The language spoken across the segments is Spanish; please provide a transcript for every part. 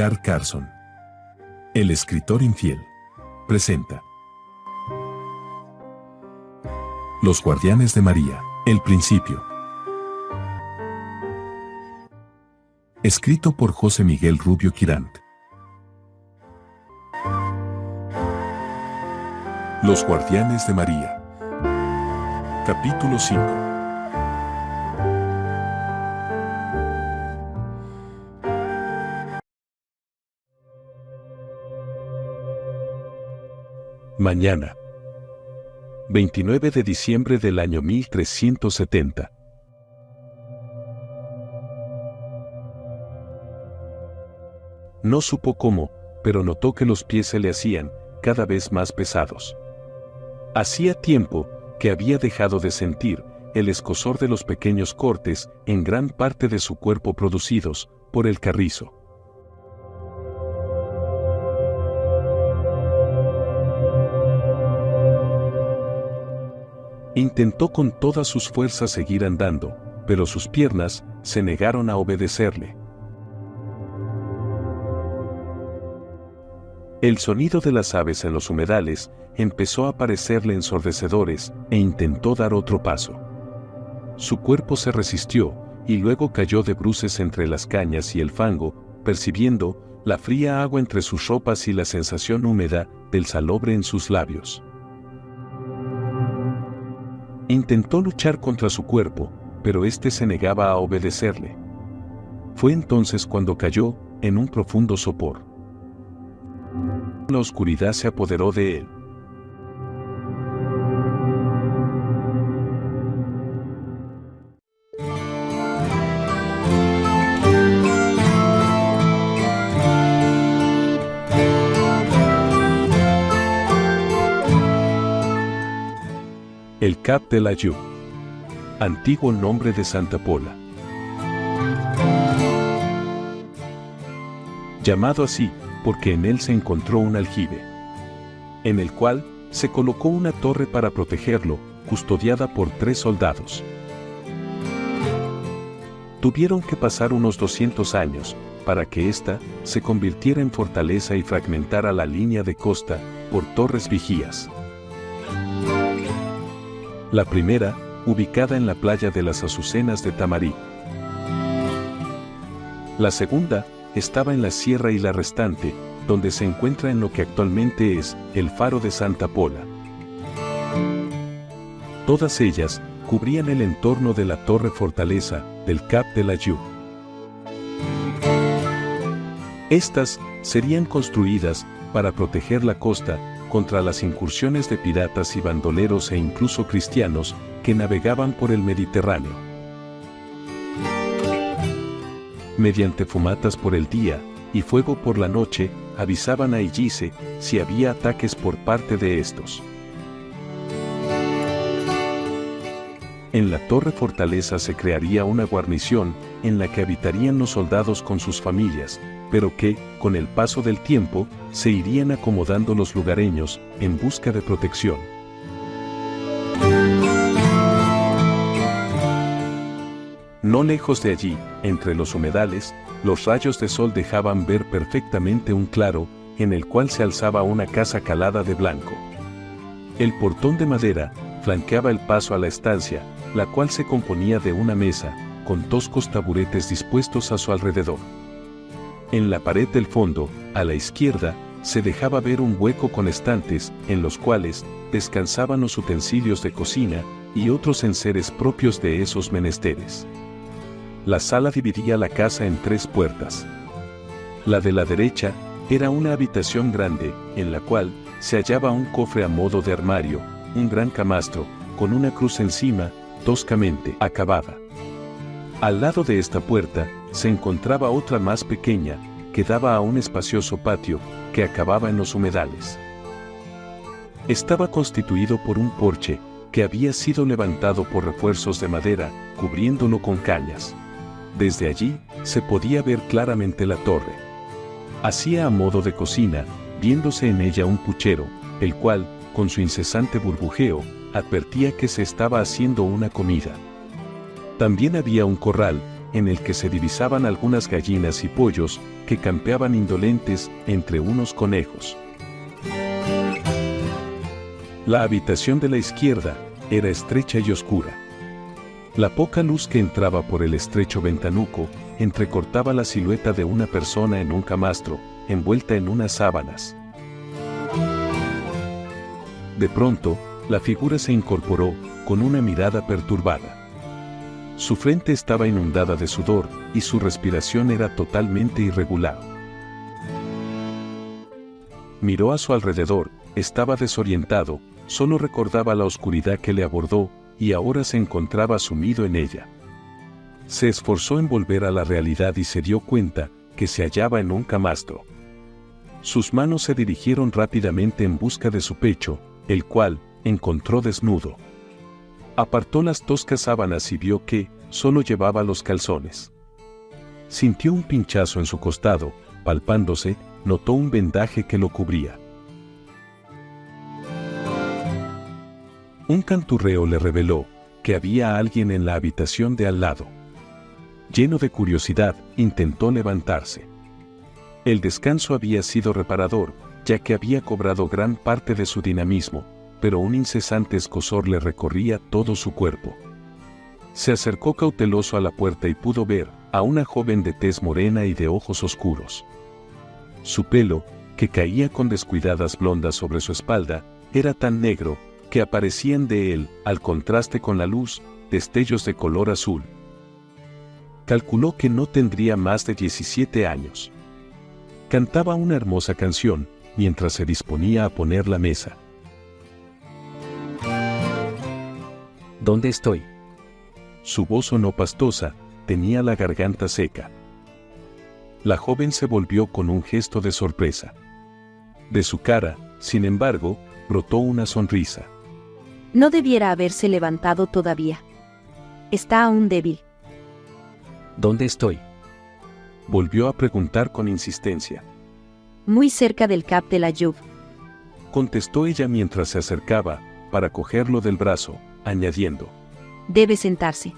Carl Carson. El escritor infiel. Presenta. Los guardianes de María. El principio. Escrito por José Miguel Rubio Quirant. Los guardianes de María. Capítulo 5. Mañana. 29 de diciembre del año 1370. No supo cómo, pero notó que los pies se le hacían cada vez más pesados. Hacía tiempo que había dejado de sentir el escozor de los pequeños cortes en gran parte de su cuerpo producidos por el carrizo. Intentó con todas sus fuerzas seguir andando, pero sus piernas se negaron a obedecerle. El sonido de las aves en los humedales empezó a parecerle ensordecedores e intentó dar otro paso. Su cuerpo se resistió y luego cayó de bruces entre las cañas y el fango, percibiendo la fría agua entre sus ropas y la sensación húmeda del salobre en sus labios. Intentó luchar contra su cuerpo, pero éste se negaba a obedecerle. Fue entonces cuando cayó en un profundo sopor. La oscuridad se apoderó de él. El Cap de la Llum. Antiguo nombre de Santa Pola. Llamado así porque en él se encontró un aljibe, en el cual se colocó una torre para protegerlo, custodiada por 3 soldados. Tuvieron que pasar unos 200 años para que ésta se convirtiera en fortaleza y fragmentara la línea de costa por torres vigías. La primera, ubicada en la playa de las Azucenas de Tamarí. La segunda, estaba en la sierra y la restante, donde se encuentra en lo que actualmente es el faro de Santa Pola. Todas ellas cubrían el entorno de la torre fortaleza del Cap de la Llum. Estas serían construidas para proteger la costa contra las incursiones de piratas y bandoleros e incluso cristianos que navegaban por el Mediterráneo. Mediante fumatas por el día y fuego por la noche, avisaban a Illice si había ataques por parte de estos. En la torre fortaleza se crearía una guarnición en la que habitarían los soldados con sus familias, pero que, con el paso del tiempo, se irían acomodando los lugareños en busca de protección. No lejos de allí, entre los humedales, los rayos de sol dejaban ver perfectamente un claro, en el cual se alzaba una casa calada de blanco. El portón de madera flanqueaba el paso a la estancia, la cual se componía de una mesa, con toscos taburetes dispuestos a su alrededor. En la pared del fondo, a la izquierda, se dejaba ver un hueco con estantes, en los cuales descansaban los utensilios de cocina y otros enseres propios de esos menesteres. La sala dividía la casa en 3 puertas. La de la derecha era una habitación grande, en la cual se hallaba un cofre a modo de armario, un gran camastro, con una cruz encima, toscamente acabada. Al lado de esta puerta, se encontraba otra más pequeña, que daba a un espacioso patio, que acababa en los humedales. Estaba constituido por un porche, que había sido levantado por refuerzos de madera, cubriéndolo con cañas. Desde allí, se podía ver claramente la torre. Hacía a modo de cocina, viéndose en ella un puchero, el cual, con su incesante burbujeo, advertía que se estaba haciendo una comida. También había un corral, en el que se divisaban algunas gallinas y pollos que campeaban indolentes entre unos conejos. La habitación de la izquierda era estrecha y oscura. La poca luz que entraba por el estrecho ventanuco entrecortaba la silueta de una persona en un camastro, envuelta en unas sábanas. De pronto, la figura se incorporó, con una mirada perturbada. Su frente estaba inundada de sudor, y su respiración era totalmente irregular. Miró a su alrededor, estaba desorientado, solo recordaba la oscuridad que le abordó, y ahora se encontraba sumido en ella. Se esforzó en volver a la realidad y se dio cuenta que se hallaba en un camastro. Sus manos se dirigieron rápidamente en busca de su pecho, el cual encontró desnudo. Apartó las toscas sábanas y vio que solo llevaba los calzones. Sintió un pinchazo en su costado, palpándose, notó un vendaje que lo cubría. Un canturreo le reveló que había alguien en la habitación de al lado. Lleno de curiosidad, intentó levantarse. El descanso había sido reparador, ya que había cobrado gran parte de su dinamismo, pero un incesante escozor le recorría todo su cuerpo. Se acercó cauteloso a la puerta y pudo ver a una joven de tez morena y de ojos oscuros. Su pelo, que caía con descuidadas blondas sobre su espalda, era tan negro que aparecían de él, al contraste con la luz, destellos de color azul. Calculó que no tendría más de 17 años. Cantaba una hermosa canción, mientras se disponía a poner la mesa. ¿Dónde estoy? Su voz sonó pastosa, tenía la garganta seca. La joven se volvió con un gesto de sorpresa. De su cara, sin embargo, brotó una sonrisa. No debiera haberse levantado todavía. Está aún débil. ¿Dónde estoy? Volvió a preguntar con insistencia. Muy cerca del Cap de la Jouve, Contestó ella mientras se acercaba, para cogerlo del brazo, añadiendo. debe sentarse.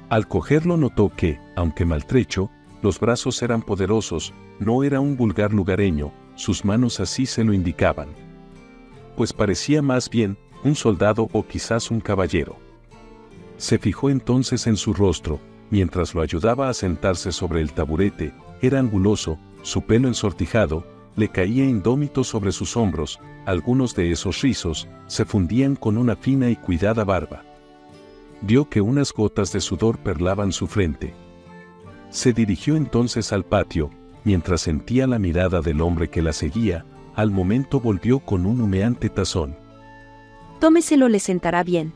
Al cogerlo notó que, aunque maltrecho, los brazos eran poderosos, no era un vulgar lugareño, sus manos así se lo indicaban. Pues parecía más bien un soldado o quizás un caballero. Se fijó entonces en su rostro, mientras lo ayudaba a sentarse sobre el taburete, era anguloso, su pelo ensortijado, le caía indómito sobre sus hombros, algunos de esos rizos se fundían con una fina y cuidada barba. Vio que unas gotas de sudor perlaban su frente. Se dirigió entonces al patio, mientras sentía la mirada del hombre que la seguía, al momento volvió con un humeante tazón. Tómeselo, le sentará bien.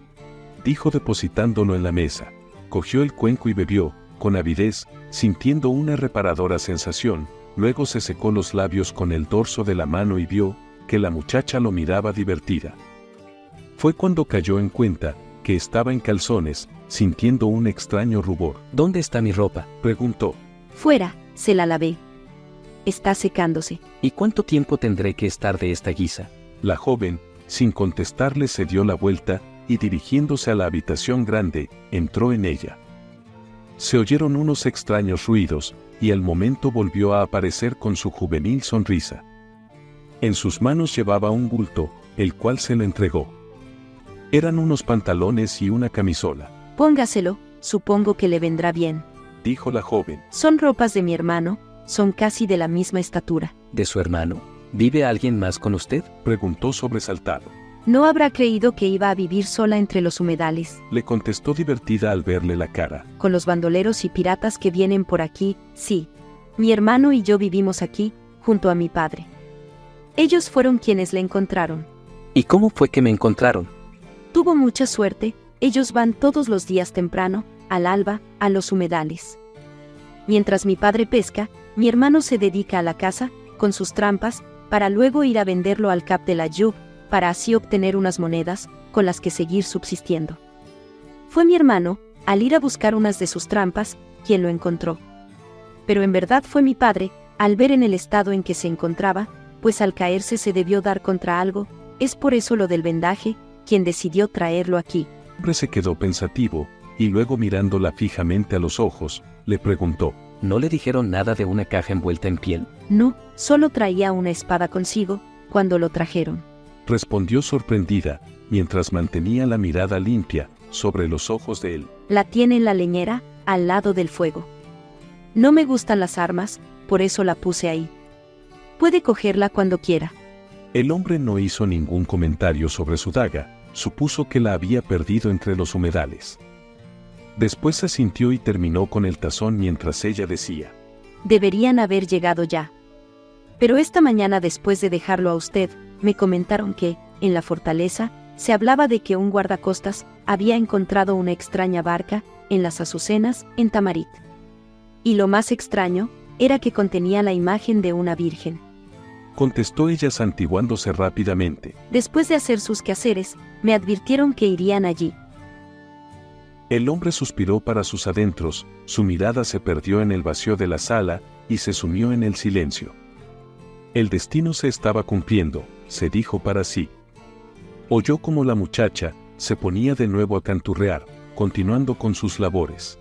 Dijo depositándolo en la mesa. Cogió el cuenco y bebió, con avidez, sintiendo una reparadora sensación, luego se secó los labios con el dorso de la mano y vio que la muchacha lo miraba divertida. Fue cuando cayó en cuenta que estaba en calzones, sintiendo un extraño rubor. ¿Dónde está mi ropa? Preguntó. Fuera, se la lavé. Está secándose. ¿Y cuánto tiempo tendré que estar de esta guisa? La joven, sin contestarle, se dio la vuelta y dirigiéndose a la habitación grande, entró en ella. Se oyeron unos extraños ruidos, y al momento volvió a aparecer con su juvenil sonrisa. En sus manos llevaba un bulto, el cual se lo entregó. Eran unos pantalones y una camisola. Póngaselo, supongo que le vendrá bien. Dijo la joven. Son ropas de mi hermano, son casi de la misma estatura. ¿De su hermano? ¿Vive alguien más con usted? Preguntó sobresaltado. No habrá creído que iba a vivir sola entre los humedales, Le contestó divertida al verle la cara. con los bandoleros y piratas que vienen por aquí, sí. Mi hermano y yo vivimos aquí, junto a mi padre. Ellos fueron quienes le encontraron. ¿Y cómo fue que me encontraron? Tuvo mucha suerte, ellos van todos los días temprano, al alba, a los humedales. Mientras mi padre pesca, mi hermano se dedica a la caza, con sus trampas, para luego ir a venderlo al Cap de la Jouve, para así obtener unas monedas, con las que seguir subsistiendo. Fue mi hermano, al ir a buscar unas de sus trampas, quien lo encontró. Pero en verdad fue mi padre, al ver en el estado en que se encontraba, pues al caerse se debió dar contra algo, es por eso lo del vendaje, quien decidió traerlo aquí. El hombre se quedó pensativo, y luego mirándola fijamente a los ojos, le preguntó: ¿No le dijeron nada de una caja envuelta en piel? No, solo traía una espada consigo, cuando lo trajeron. respondió sorprendida, mientras mantenía la mirada limpia sobre los ojos de él. La tiene en la leñera, al lado del fuego. No me gustan las armas, por eso la puse ahí. Puede cogerla cuando quiera. El hombre no hizo ningún comentario sobre su daga, supuso que la había perdido entre los humedales. Después asintió y terminó con el tazón mientras ella decía: Deberían haber llegado ya. Pero esta mañana, después de dejarlo a usted, me comentaron que, en la fortaleza, se hablaba de que un guardacostas había encontrado una extraña barca, en las azucenas, en Tamarit. Y lo más extraño, era que contenía la imagen de una virgen. contestó ella santiguándose rápidamente. Después de hacer sus quehaceres, me advirtieron que irían allí. El hombre suspiró para sus adentros, su mirada se perdió en el vacío de la sala y se sumió en el silencio. El destino se estaba cumpliendo, se dijo para sí. Oyó como la muchacha se ponía de nuevo a canturrear, continuando con sus labores.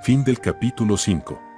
Fin del capítulo 5.